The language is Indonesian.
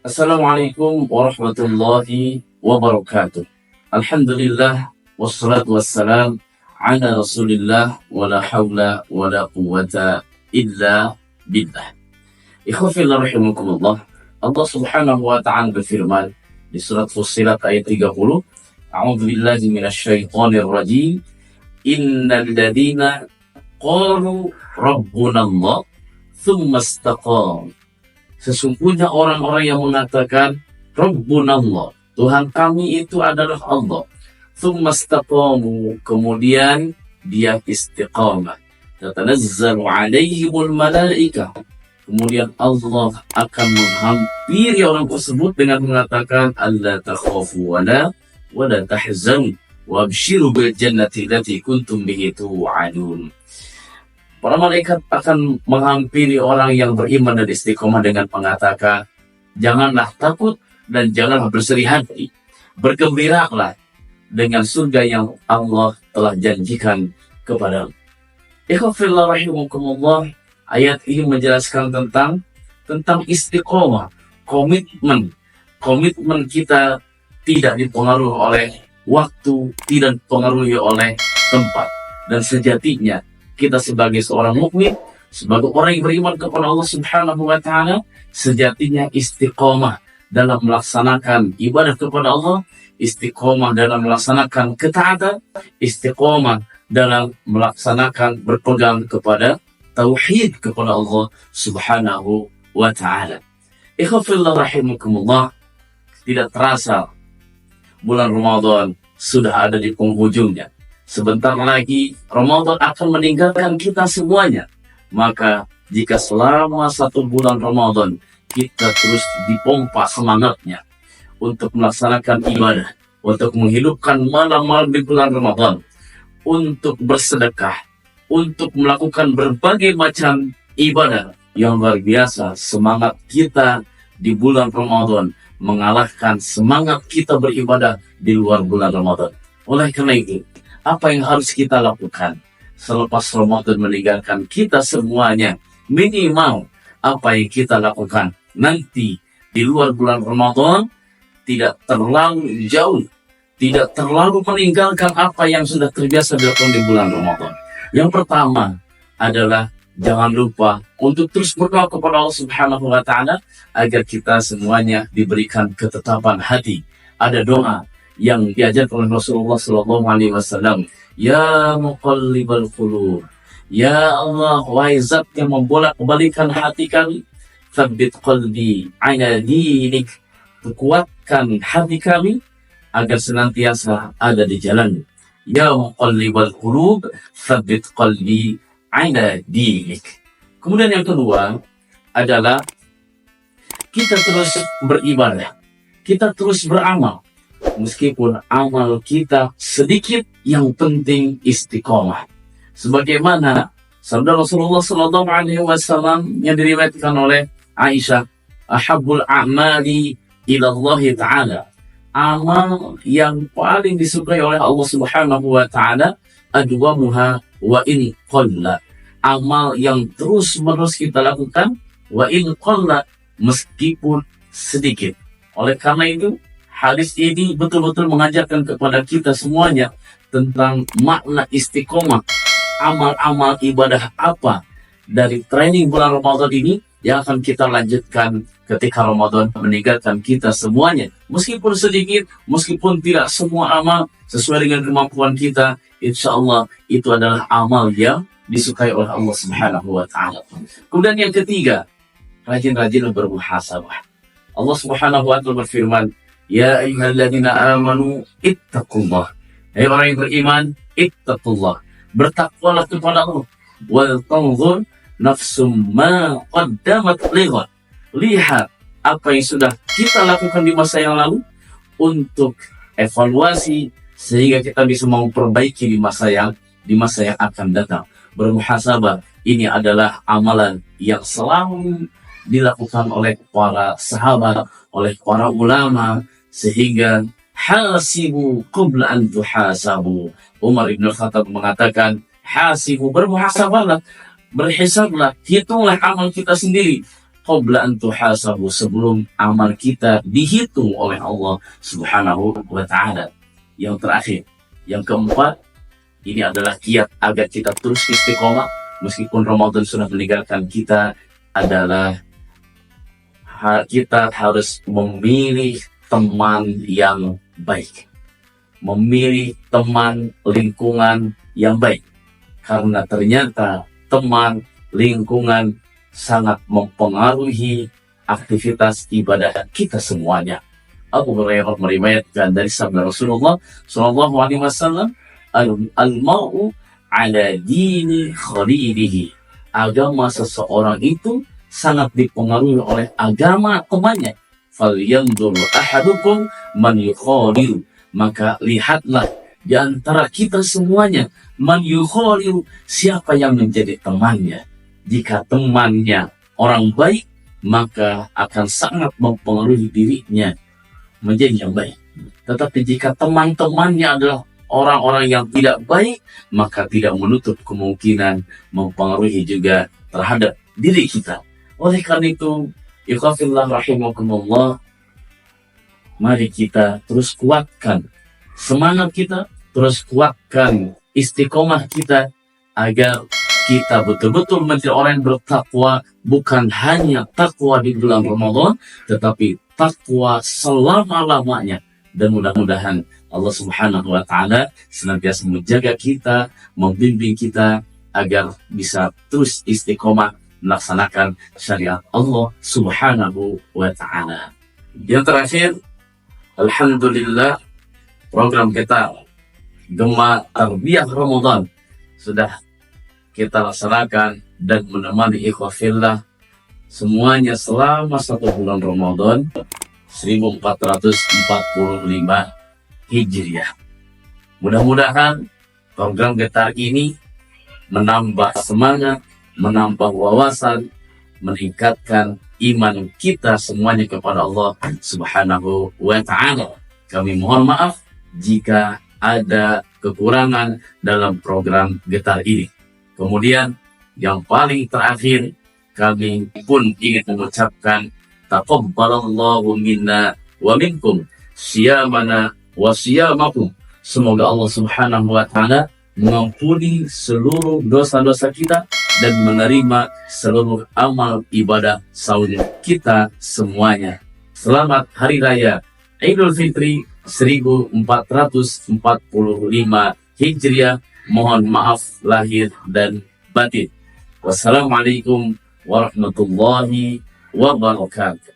Assalamualaikum warahmatullahi wabarakatuh. Alhamdulillah wassalatu wassalam ala Rasulillah wala haula wala quwwata illa billah. Ikhwafillah rahimakumullah. Allah Subhanahu wa ta'ala berfirman di surat Fussilat ayat 30, A'udzu billahi minasyaitonir rajim. Innal ladzina qalu rabbunallah tsumma istaqamu. Sesungguhnya orang-orang yang mengatakan Rabbunallah, Tuhan kami itu adalah Allah. Tsumma istaqamu, kemudian dia istiqamah. Tatanazzalu alaihimul malaikah. Kemudian Allah akan menghampiri orang tersebut dengan mengatakan alla takhafu wala tahzanu wabshiru bil jannati allati kuntum bihi tu'adun. Para malaikat akan menghampiri orang yang beriman dan istiqomah dengan mengatakan, janganlah takut dan janganlah bersedih hati. Bergembiralah dengan surga yang Allah telah janjikan kepada. Ikhwafillah rahimakumullah, ayat ini menjelaskan tentang istiqomah, komitmen. Komitmen kita tidak dipengaruhi oleh waktu, tidak dipengaruhi oleh tempat. Dan sejatinya kita sebagai seorang mukmin, sebagai orang yang beriman kepada Allah Subhanahu wa ta'ala, sejatinya istiqomah dalam melaksanakan ibadah kepada Allah, istiqomah dalam melaksanakan ketaatan, istiqomah dalam melaksanakan berpegang kepada tauhid kepada Allah Subhanahu wa ta'ala. Ikhwafillah rahimakumullah, tidak terasa bulan Ramadan sudah ada di penghujungnya. Sebentar lagi Ramadan akan meninggalkan kita semuanya. Maka jika selama 1 bulan Ramadan kita terus dipompa semangatnya untuk melaksanakan ibadah, untuk menghidupkan malam-malam di bulan Ramadan, untuk bersedekah, untuk melakukan berbagai macam ibadah yang luar biasa, semangat kita di bulan Ramadan mengalahkan semangat kita beribadah di luar bulan Ramadan. Oleh karena itu, apa yang harus kita lakukan selepas Ramadan meninggalkan kita semuanya? Minimal apa yang kita lakukan nanti di luar bulan Ramadan tidak terlalu jauh, tidak terlalu meninggalkan apa yang sudah terbiasa dilakukan di bulan Ramadan. Yang pertama adalah jangan lupa untuk terus berdoa kepada Allah Subhanahu wa ta'ala agar kita semuanya diberikan ketetapan hati. Ada doa yang diajarkan oleh Rasulullah Sallallahu Alaihi Wasallam. Ya muqallibal qulub, ya Allah, wahai zat yang membolak-balikan hati kami, tsabbit qalbi ala dinik, kuatkan hati kami agar senantiasa ada di jalan. Ya muqallibal qulub, tsabbit qalbi ala dinik. Kemudian yang kedua adalah kita terus beribadah, kita terus beramal. Meskipun amal kita sedikit, yang penting istiqomah. Sebagaimana sabda Rasulullah Sallallahu Alaihi Wasallam yang diriwayatkan oleh Aisyah, ahabbul a'mali ilallahi ta'ala, amal yang paling disukai oleh Allah Subhanahu wa ta'ala, adwamuha wa in qalla, amal yang terus-menerus kita lakukan, wa in qalla, meskipun sedikit. Oleh karena itu, hadis ini betul-betul mengajarkan kepada kita semuanya tentang makna istiqomah. Amal-amal ibadah apa dari training bulan Ramadan ini yang akan kita lanjutkan ketika Ramadan meninggalkan kita semuanya. Meskipun sedikit, meskipun tidak semua amal sesuai dengan kemampuan kita, insya Allah itu adalah amal yang disukai oleh Allah Subhanahu wa ta'ala. Kemudian yang ketiga, rajin-rajin bermuhasabah. Allah Subhanahu wa ta'ala berfirman, ya ayyuhalladzina amanu ittaqullah, hai orang yang beriman, ittaqullah, bertakwalah kepada Allah, wal tanzur nafsum ma qaddamat lighad, lihat apa yang sudah kita lakukan di masa yang lalu untuk evaluasi sehingga kita bisa memperbaiki di masa yang akan datang. Bermuhasabah ini adalah amalan yang selalu dilakukan oleh para sahabat, oleh para ulama, sehingga hasibu qabla an tuhasabu. Umar ibn Khattab mengatakan, hasibu, bermuhasabahlah, berhisablah, hitunglah amal kita sendiri qabla an tuhasabu, sebelum amal kita dihitung oleh Allah Subhanahu wa Ta'ala. Yang terakhir, yang keempat, ini adalah kiat agar kita terus istiqomah meskipun Ramadan sudah meninggalkan kita, adalah kita harus memilih teman yang baik, memilih teman lingkungan yang baik, karena ternyata teman lingkungan sangat mempengaruhi aktivitas ibadah kita semuanya. Abu Hurairah meriwayatkan dari sabda Rasulullah Shallallahu Alaihi Wasallam, al-mar'u ala dini khalilihi. Agama seseorang itu sangat dipengaruhi oleh agama temannya. Falyanzur ahadukum man yukhalilu. Maka lihatlah di antara kita semuanya, man yukhalilu, siapa yang menjadi temannya. Jika temannya orang baik, maka akan sangat mempengaruhi dirinya menjadi yang baik. Tetapi jika teman-temannya adalah orang-orang yang tidak baik, maka tidak menutup kemungkinan mempengaruhi juga terhadap diri kita. Oleh karena itu, ikhwafillah rahimakumullah, mari kita terus kuatkan semangat kita, terus kuatkan istiqomah kita, agar kita betul-betul menjadi orang yang bertakwa, bukan hanya takwa di bulan Ramadan, tetapi takwa selama-lamanya. Dan mudah-mudahan Allah Subhanahu wa Ta'ala senantiasa menjaga kita, membimbing kita agar bisa terus istiqomah melaksanakan syariat Allah Subhanahu wa Ta'ala. Yang terakhir, alhamdulillah, program kita Gema Tarbiyah Ramadan sudah kita laksanakan dan menemani ikhwafillah semuanya selama 1 bulan Ramadan 1445 Hijriah. Mudah-mudahan program Getar ini menambah semangat, menambah wawasan, meningkatkan iman kita semuanya kepada Allah Subhanahu wa Ta'ala. Kami mohon maaf jika ada kekurangan dalam program Getar ini. Kemudian yang paling terakhir, kami pun ingin mengucapkan taqabbalallahu minna wa minkum siyamana wa siyamakum. Semoga Allah Subhanahu wa Ta'ala mengampuni seluruh dosa-dosa kita dan menerima seluruh amal ibadah saum kita semuanya. Selamat Hari Raya Idul Fitri 1445 Hijriah. Mohon maaf lahir dan batin. Wassalamualaikum warahmatullahi wabarakatuh.